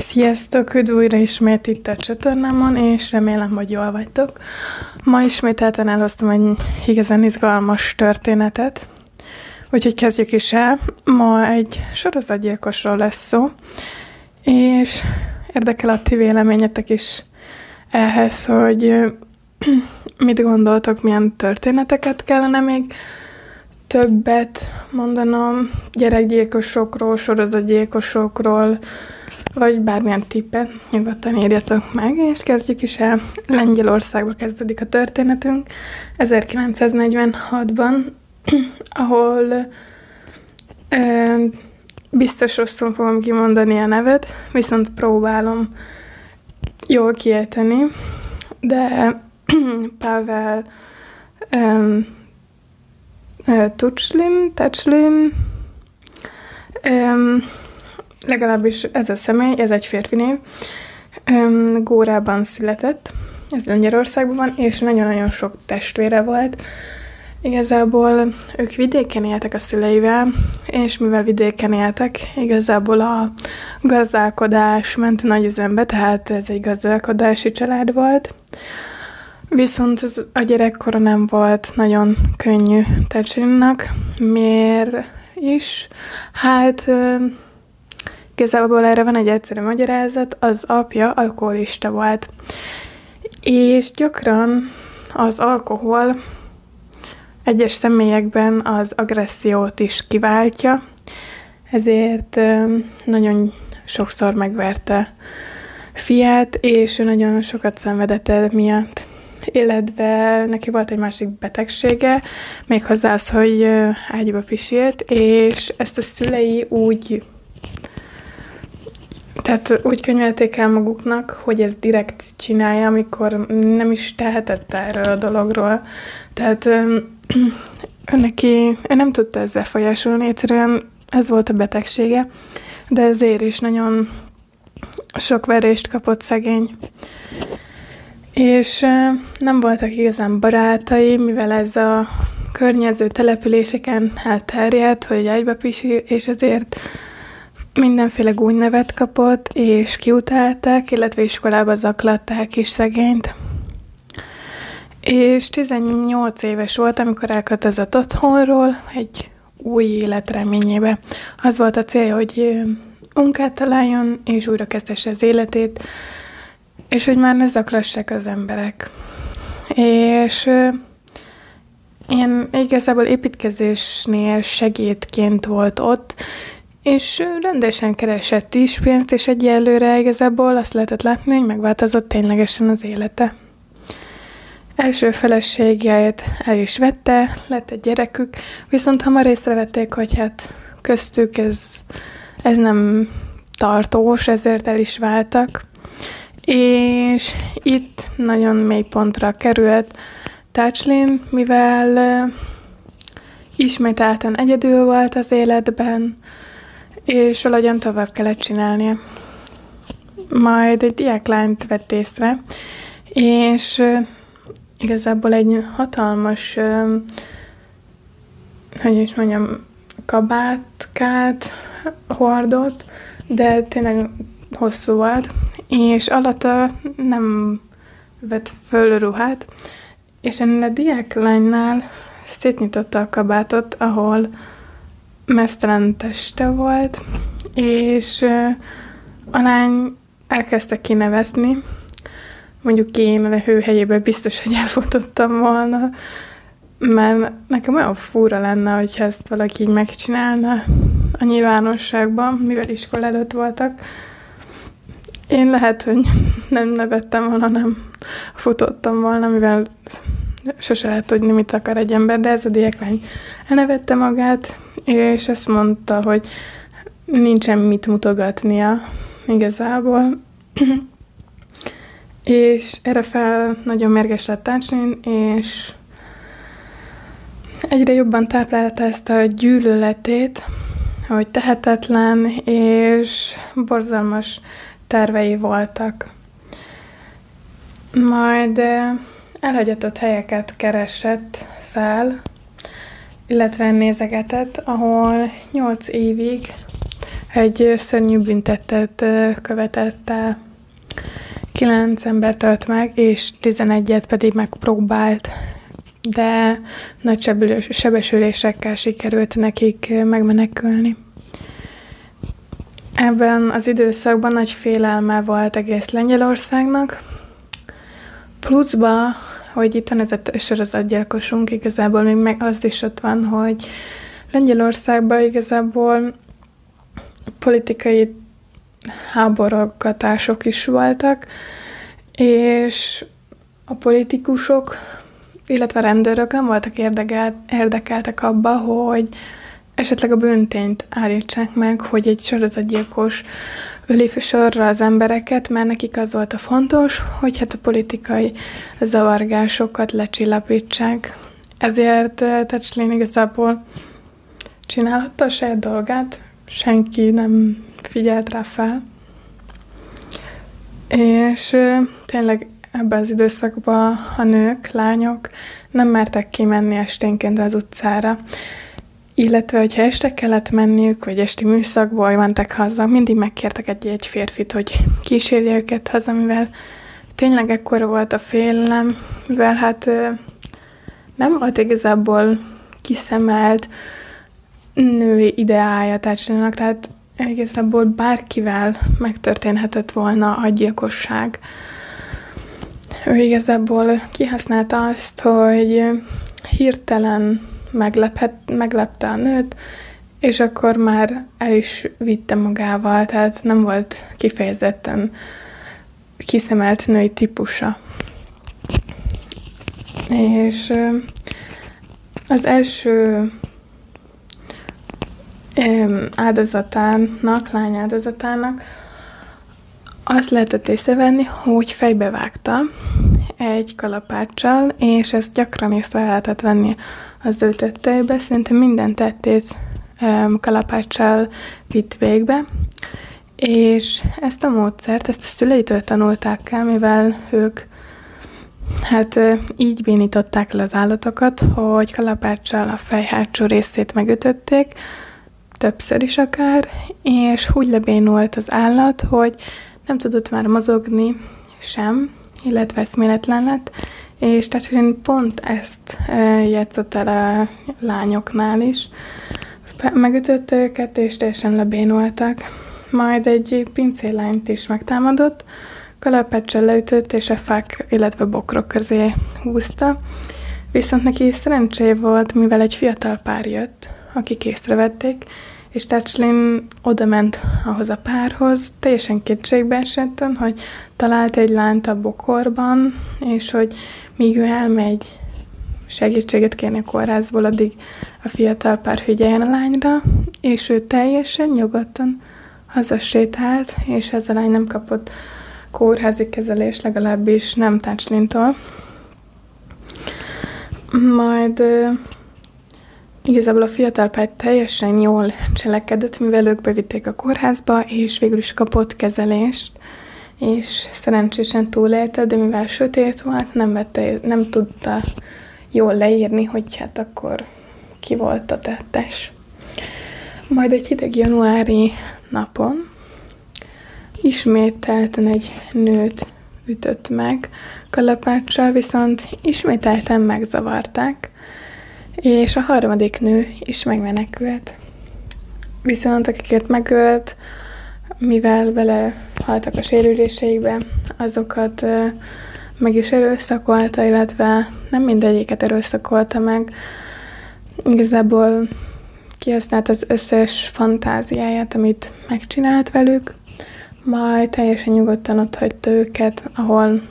Sziasztok! Üdv újra ismét itt a csatornámon, és remélem, hogy jól vagytok. Ma ismételten elhoztam egy igazán izgalmas történetet, úgyhogy kezdjük is el. Ma egy sorozatgyilkosról lesz szó, és érdekel a ti véleményetek is ehhez, hogy mit gondoltok, milyen történeteket kellene még többet mondanom gyerekgyilkosokról, sorozatgyilkosokról, vagy bármilyen tippet nyugodtan írjatok meg, és kezdjük is el. Lengyelországba kezdődik a történetünk, 1946-ban, ahol biztos rosszul fogom kimondani a nevet, viszont próbálom jól kiejteni, de Pavel Tuchlin, legalábbis ez a személy, ez egy férfi név, Górában született, ez Lengyelországban van, és nagyon-nagyon sok testvére volt. Igazából ők vidéken éltek a szüleivel, és mivel vidéken éltek, igazából a gazdálkodás ment nagy üzembe, tehát ez egy gazdálkodási család volt. Viszont a gyerekkora nem volt nagyon könnyű Tuchlinnak. Miért is? Hát igazából erre van egy egyszerű magyarázat, az apja alkoholista volt. És gyakran az alkohol egyes személyekben az agressziót is kiváltja, ezért nagyon sokszor megverte fiát, és ő nagyon sokat szenvedett el miatt. Illetve neki volt egy másik betegsége, méghozzá az, hogy ágyba pisilt, és ezt a szülei úgy könyvelték el maguknak, hogy ez direkt csinálja, amikor nem is tehetett erről a dologról. Tehát ő nem tudta ezzel folyásolni, egyszerűen ez volt a betegsége, de ezért is nagyon sok verést kapott szegény. És nem voltak igazán barátai, mivel ez a környező településeken elterjedt, hogy ágyba pisil, és ezért mindenféle gúnynevet kapott, és kiutálták, illetve iskolába zaklatták is szegényt. És 18 éves volt, amikor elköltözött otthonról egy új élet reményébe. Az volt a célja, hogy munkát találjon, és újra kezdhesse az életét, és hogy már ne zaklassák az emberek. És én igazából építkezésnél segédként volt ott, és rendesen keresett is pénzt, és egyelőre igazából azt lehetett látni, hogy megváltozott ténylegesen az élete. Első feleségét el is vette, lett egy gyerekük, viszont hamar észrevették, hogy hát köztük ez nem tartós, ezért el is váltak. És itt nagyon mély pontra került Tuchlin, mivel ismételten egyedül volt az életben, és valahogyan tovább kellett csinálnia. Majd egy diáklányt vett észre, és igazából egy hatalmas, kabátkát hordott, de tényleg hosszú volt, és alatta nem vett föl ruhát, és ennél a diáklánynál szétnyitotta a kabátot, ahol meztelen teste volt, és a lány elkezdte kinevetni. Mondjuk én a hő helyében biztos, hogy elfutottam volna, mert nekem olyan fura lenne, hogyha ezt valaki így megcsinálna a nyilvánosságban, mivel iskola előtt voltak. Én lehet, hogy nem nevettem volna, nem futottam volna, mivel sose lehet tudni, mit akar egy ember, de ez a diáklány elnevette magát, és azt mondta, hogy nincsen mit mutogatnia igazából. És erre fel nagyon mérges lett Tuchlin, és egyre jobban táplálta ezt a gyűlöletét, hogy tehetetlen, és borzalmas tervei voltak. Majd elhagyatott helyeket keresett fel, illetve nézegetett, ahol 8 évig egy szörnyű büntettet követett el. 9 embert ölt meg, és 11-et pedig megpróbált, de nagy sebesülésekkel sikerült nekik megmenekülni. Ebben az időszakban nagy félelme volt egész Lengyelországnak, pluszba, hogy itt van ez a sorozatgyilkosunk, igazából még meg az is ott van, hogy Lengyelországban igazából politikai háborgatások is voltak, és a politikusok, illetve a rendőrök nem voltak érdekeltek abba, hogy esetleg a bűntényt állítsák meg, hogy egy sorozatgyilkos öli sorra az embereket, mert nekik az volt a fontos, hogy hát a politikai zavargásokat lecsillapítsák. Ezért Tetslin igazából csinálhatta a saját dolgát, senki nem figyelt rá fel. És tényleg ebben az időszakban a nők, lányok nem mertek kimenni esténként az utcára. Illetve, hogyha este kellett menniük, vagy esti műszakból mentek haza, mindig megkértek egy férfit, hogy kísérje őket haza, mivel tényleg ekkora volt a félelem, mivel hát nem volt igazából kiszemelt női ideája Tetslingnek, tehát igazából bárkivel megtörténhetett volna a gyilkosság. Ő igazából kihasználta azt, hogy hirtelen meglepte a nőt, és akkor már el is vitte magával, tehát nem volt kifejezetten kiszemelt női típusa. És az első lány áldozatának azt lehetett észrevenni, hogy fejbevágta egy kalapáccsal, és ezt gyakran észre lehetett venni az ő tetteibe, szinte minden tettét kalapáccsal vitt végbe, és ezt a módszert, ezt a szüleitől tanulták el, mivel ők hát így bénították el az állatokat, hogy kalapáccsal a fej hátsó részét megütötték, többször is akár, és úgy lebénult az állat, hogy nem tudott már mozogni sem, illetve eszméletlen lett, és Tetslin pont ezt játszott el a lányoknál is. Megütötte őket, és teljesen lebénultak. Majd egy pincérlányt is megtámadott, kalapáccsal leütött, és a fák, illetve bokrok közé húzta. Viszont neki szerencséje volt, mivel egy fiatal pár jött, akik észrevették, és Tetslin odament ahhoz a párhoz, teljesen kétségbe esetten, hogy talált egy lányt a bokorban, és hogy míg ő elmegy segítséget kérni a kórházból, addig a fiatal pár figyeljen a lányra, és ő teljesen nyugodtan hazasétált, és ez a lány nem kapott kórházi kezelést, legalábbis nem Tetslintól. Majd igazából a fiatal pár teljesen jól cselekedett, mivel ők bevitték a kórházba, és végül is kapott kezelést, és szerencsésen túlélte, de mivel sötét volt, nem tudta jól leírni, hogy hát akkor ki volt a tettes. Majd egy hideg januári napon ismételten egy nőt ütött meg kalapáccsal, viszont ismételten megzavarták, és a harmadik nő is megmenekült. Viszont akiket megölt, mivel belehaltak a sérüléseikbe, azokat meg is erőszakolta, illetve nem mindegyiket erőszakolta meg. Igazából kihasznált az összes fantáziáját, amit megcsinált velük, majd teljesen nyugodtan otthagyta őket, ahol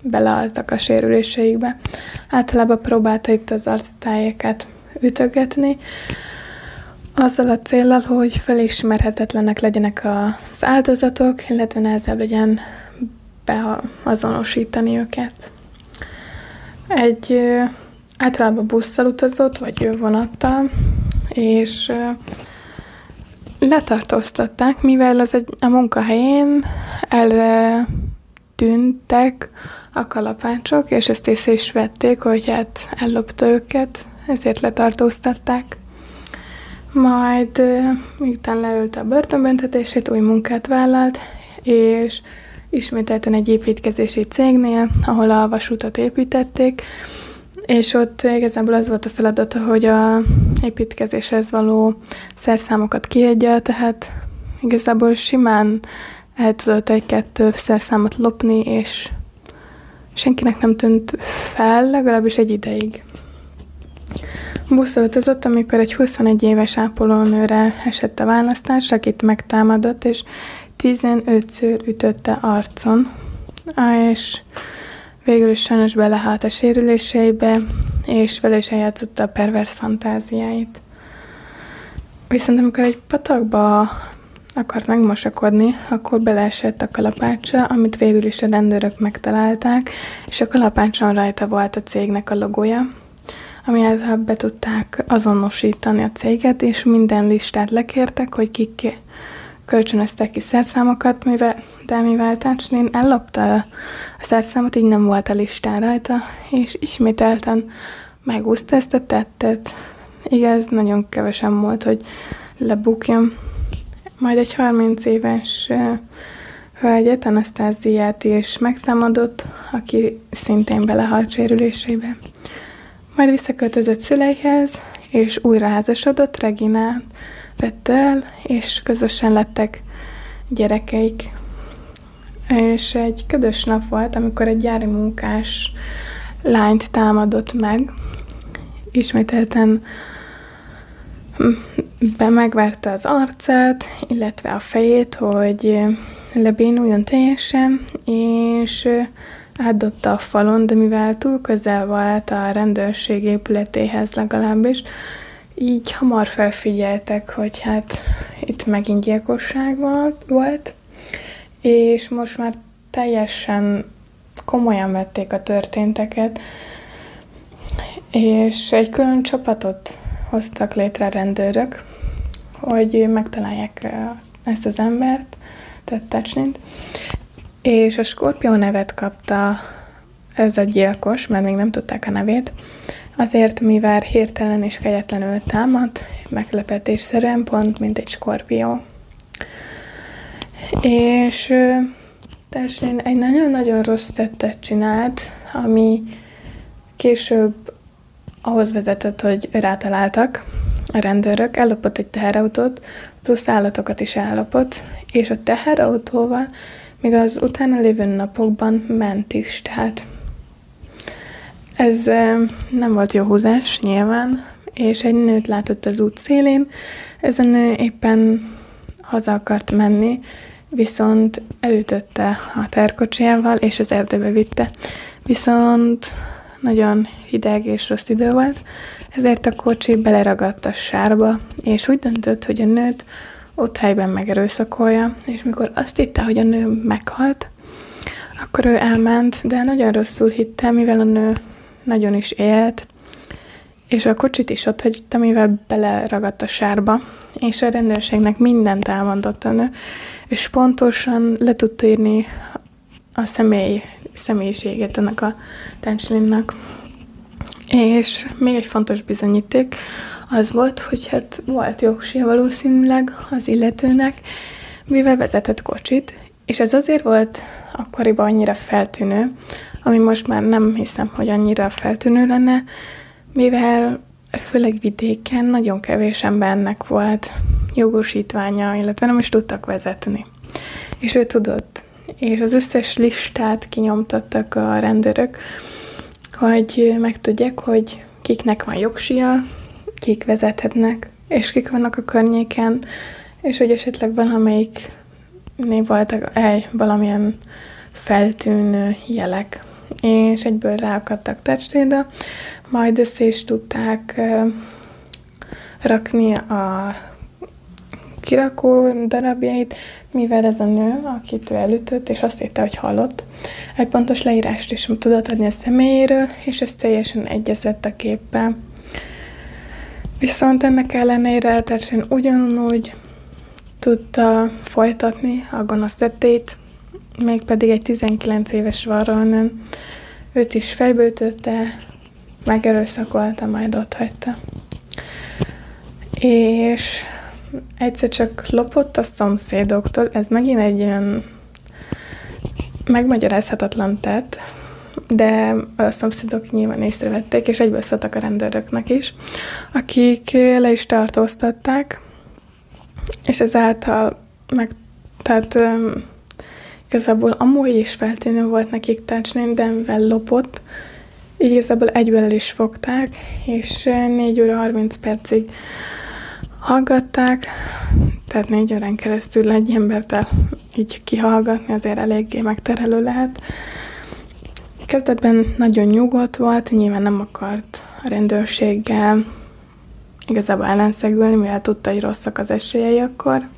belehaltak a sérüléseikbe. Általában próbálta itt az arctájéket ütögetni, azzal a céllal, hogy felismerhetetlenek legyenek az áldozatok, illetve nehezebb legyen beazonosítani őket. Általában busszal utazott, vagy vonattal, és letartóztatták, mivel a munkahelyén eltűntek a kalapácsok, és ezt észre is vették, hogy hát ellopta őket, ezért letartóztatták. Majd miután leölte a börtönbüntetését, új munkát vállalt, és ismételten egy építkezési cégnél, ahol a vasútat építették, és ott igazából az volt a feladata, hogy a építkezéshez való szerszámokat kiadja, tehát igazából simán el tudott egy-kettő szerszámot lopni, és senkinek nem tűnt fel, legalábbis egy ideig. Busszal utazott, amikor egy 21 éves ápolónőre esett a választás, akit megtámadott, és 15-ször ütötte arcon, és végül is sajnos belehalt a sérüléseibe, és vele is eljátszotta a pervers fantáziáit. Viszont amikor egy patakba akart megmosakodni, akkor beleesett a kalapácsa, amit végül is a rendőrök megtalálták, és a kalapácson rajta volt a cégnek a logója, ami által be tudták azonosítani a céget, és minden listát lekértek, hogy kik kölcsönöztek ki szerszámokat, de mivel Tácslin ellopta a szerszámot, így nem volt a listán rajta, és ismételten megúszta ezt a tettet. Igaz, nagyon kevesen volt, hogy lebukjon. Majd egy 30 éves hölgyet, Anasztáziát is megszámadott, aki szintén belehalt sérülésébe. Majd visszaköltözött szüleihez, és újra házasodott, Reginát vette el, és közösen lettek gyerekeik. És egy ködös nap volt, amikor egy gyári munkás lányt támadott meg. Ismételten megverte az arcát, illetve a fejét, hogy lebénuljon teljesen, és átdobta a falon, de mivel túl közel volt a rendőrség épületéhez legalábbis, így hamar felfigyeltek, hogy hát itt megint gyilkosság volt, és most már teljesen komolyan vették a történteket, és egy külön csapatot hoztak létre a rendőrök, hogy megtalálják ezt az embert, tehát Tácslint, és a Skorpió nevet kapta ez a gyilkos, mert még nem tudták a nevét, azért, mivel hirtelen és kegyetlenül támadt, meglepetésszerűen pont, mint egy skorpió. És Tácslin egy nagyon-nagyon rossz tettet csinált, ami később ahhoz vezetett, hogy rátaláltak a rendőrök, ellopott egy teherautót, plusz állatokat is ellopott, és a teherautóval még az utána lévő napokban ment is, tehát ez nem volt jó húzás nyilván, és egy nőt látott az út szélén, ez a nő éppen haza akart menni, viszont elütötte a terkocsijával, és az erdőbe vitte. Viszont nagyon hideg és rossz idő volt, ezért a kocsi beleragadt a sárba, és úgy döntött, hogy a nőt ott helyben megerőszakolja, és mikor azt hitte, hogy a nő meghalt, akkor ő elment, de nagyon rosszul hitte, mivel a nő nagyon is élt, és a kocsit is ott hagyta, mivel beleragadt a sárba, és a rendőrségnek mindent elmondott a nő, és pontosan le tudta írni a személyiségét ennek a Tácslinnak. És még egy fontos bizonyíték az volt, hogy hát volt jogsia valószínűleg az illetőnek, mivel vezetett kocsit, és ez azért volt akkoriban annyira feltűnő, ami most már nem hiszem, hogy annyira feltűnő lenne, mivel főleg vidéken nagyon kevés embernek volt jogosítványa, illetve nem is tudtak vezetni. És ő tudott. És az összes listát kinyomtattak a rendőrök, hogy megtudják, hogy kiknek van jogsia, kik vezethetnek, és kik vannak a környéken, és hogy esetleg valamelyiknél voltak valamilyen feltűnő jelek. És egyből ráakadtak Tácslinra, majd össze is tudták rakni a kirakó darabjait, mivel ez a nő, akit ő elütött, és azt hitte, hogy halott, egy pontos leírást is tudott adni a személyéről, és ez teljesen egyezett a képpel. Viszont ennek ellenére Tácslin ugyanúgy tudta folytatni a gonosz tettét, mégpedig egy 19 éves varrónőn. Őt is fejbe ütötte, megerőszakolta, majd otthagyta. és egyszer csak lopott a szomszédoktól. Ez megint egy olyan megmagyarázhatatlan tett, de a szomszédok nyilván észrevették, és egyből szóltak a rendőröknek is, akik le is tartóztatták, és ezáltal tehát igazából amúgy is feltűnő volt nekik társnéni, de mivel lopott, így igazából egyből el is fogták, és 4 óra 30 percig hallgatták, tehát 4 órán keresztül egy embert így kihallgatni azért eléggé megterhelő lehet. Kezdetben nagyon nyugodt volt, nyilván nem akart a rendőrséggel igazából ellenszegülni, mivel tudta, hogy rosszak az esélyei akkor,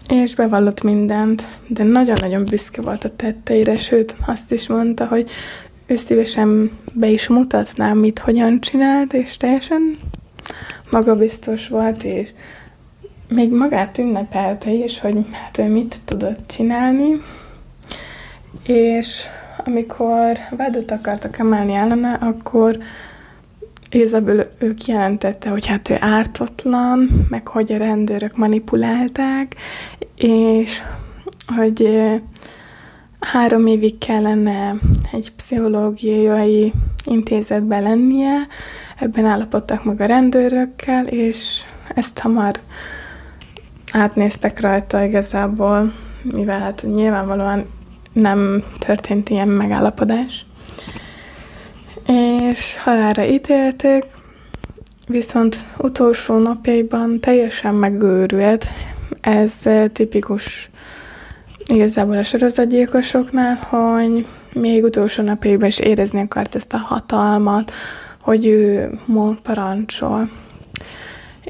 és bevallott mindent, de nagyon-nagyon büszke volt a tetteire, sőt azt is mondta, hogy ő szívesen be is mutatná, mit hogyan csinált, és teljesen magabiztos volt, és még magát ünnepelte is, hogy hát ő mit tudott csinálni, és amikor vádat akartak emelni ellene, akkor igazából ő kijelentette, hogy hát ő ártatlan, meg hogy a rendőrök manipulálták, és hogy 3 évig kellene egy pszichológiai intézetben lennie, ebben állapodtak meg a rendőrökkel, és ezt hamar átnéztek rajta igazából, mivel hát nyilvánvalóan nem történt ilyen megállapodás. És halálra ítélték, viszont utolsó napjaiban teljesen megőrült. Ez tipikus igazából a sorozatgyilkosoknál, hogy még utolsó napjaiban is érezni akart ezt a hatalmat, hogy ő parancsol.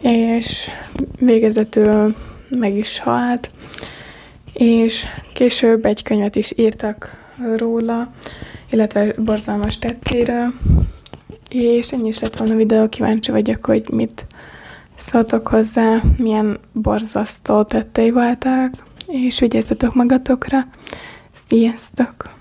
És végezetül meg is halt, és később egy könyvet is írtak róla, illetve borzalmas tettéről, és ennyi is lett volna a videó, kíváncsi vagyok, hogy mit szóltok hozzá, milyen borzasztó tettei voltak, és vigyázzatok magatokra. Sziasztok!